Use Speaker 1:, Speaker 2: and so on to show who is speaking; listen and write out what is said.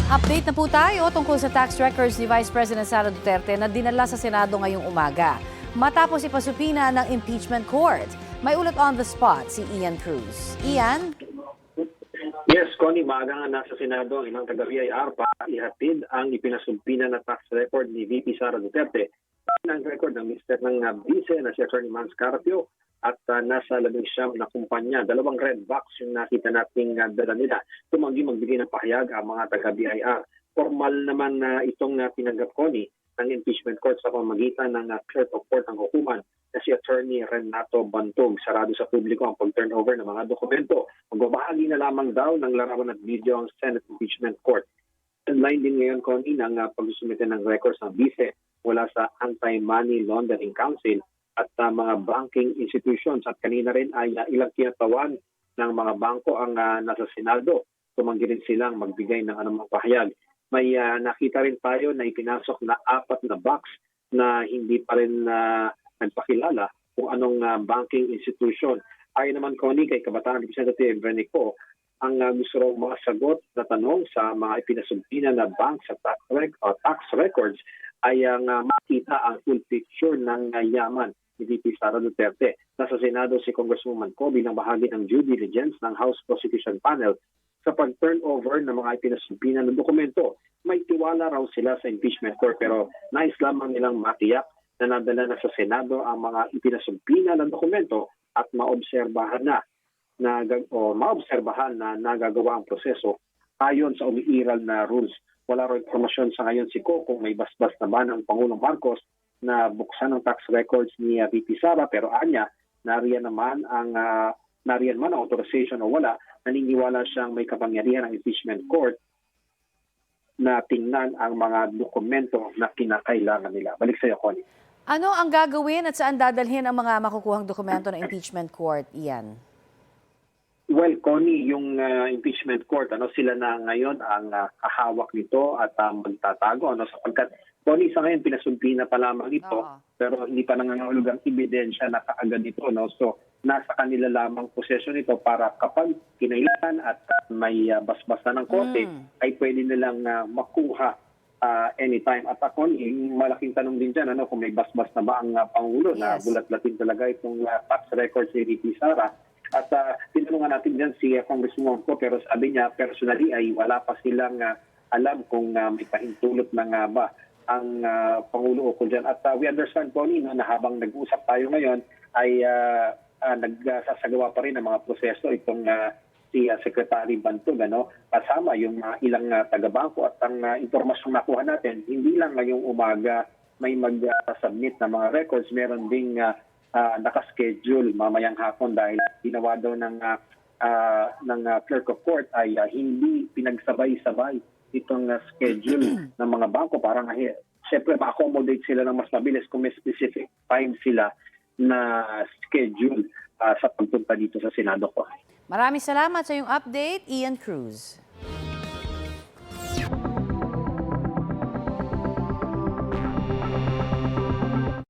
Speaker 1: Update na po tayo tungkol sa tax records ni Vice President Sara Duterte na dinala sa Senado ngayong umaga. Matapos ipasupina ng impeachment court. May ulat on the spot si Ian Cruz. Ian?
Speaker 2: Yes, Connie, maaga nga nasa Senado ang ilang taga-BIR para ihatid ang ipinasumpina na tax record ni VP Sara Duterte. Ang record ng Mr. ng Vice na si Atty. Mans Carpio at nasa 19 na kumpanya. 2 red box yung nakita nating dala nila. Tumanggi magbigay ng pahayag ang mga taga-BIR. Formal naman na itong tinanggap, Connie, ng impeachment court sa pamamagitan ng clerk of court ng hukuman na si Attorney Renato Bantog. Sarado sa publiko ang pag-turnover ng mga dokumento. Magbabahagi na lamang daw ng larawan at video ang Senate Impeachment Court. Online din ngayon, Connie, ng pag-sumite ng records ng vice mula sa Anti-Money Laundering Council at mga banking institutions. At kanina rin ay ilang kinatawan ng mga bangko ang nasa Senado. Tumanggi rin silang magbigay ng anumang pahayag. May nakita rin tayo na ipinasok na 4 na box na hindi pa rin nagpakilala kung anong banking institution. Ayon naman, Connie, kay Kabataan Representative Brenico, ang gusto raw masagot na tanong sa mga ipinasumpina na bank sa tax records ay makita ang full picture ng yaman ni VP Sara Duterte. Nasa Senado si Congresswoman Co bilang bahagi ng due diligence ng House Prosecution Panel sa pag-turnover ng mga ipinasumpina ng dokumento. May tiwala raw sila sa impeachment court pero nais lamang nilang matiyak na nadala na sa Senado ang mga ipinasumpina ng dokumento at maobserbahan na nagagawa ang proseso ayon sa umiiral na rules. Wala raw informasyon sa ngayon si Co kung may basbas na ba ng Pangulong Marcos na buksan ang tax records ni VP Sara, pero anya, nariyan man ang authorization o wala, naniniwala siyang may kapangyarihan ng impeachment court na tingnan ang mga dokumento na kinakailangan nila. Balik sa iyo, Connie.
Speaker 1: Ano ang gagawin at saan dadalhin ang mga makukuhang dokumento ng impeachment court, Ian?
Speaker 2: Well, Connie, yung impeachment court, sila na ngayon ang kahawak nito at magtatago. Sapagkat, Connie, sa ngayon, pinasumpina pa lamang ito, pero hindi pa nangangahulugang ebidensya na kaagad ito. So, nasa kanila lamang posesyon ito para kapag kinailangan at may basbasa ng korte, ay pwede nilang makuha anytime. At ako, malaking tanong din dyan, kung may basbas na ba ang Pangulo na bulat-latin talaga itong tax records ni VP Sara. At tinanungan natin dyan si Congresswoman Co, pero sabi niya, personally ay wala pa silang alam kung may pahintulot na nga ba ang Pangulo ko dyan. At we understand, Connie, na habang nag-uusap tayo ngayon ay nagsasagawa pa rin ng mga proseso itong si Secretary Bantog, kasama yung ilang taga-bangko at ang impormasyong nakuha natin, hindi lang ngayong umaga may mag-submit na mga records, meron ding nakaschedule mamayang hapon dahil ginawa daw ng clerk of court ay hindi pinagsabay-sabay itong schedule ng mga bangko para siyempre ma-accommodate sila ng mas mabilis kung may specific time sila na schedule sa pagpunta dito sa Senado ko.
Speaker 1: Maraming salamat sa iyong update, Ian Cruz.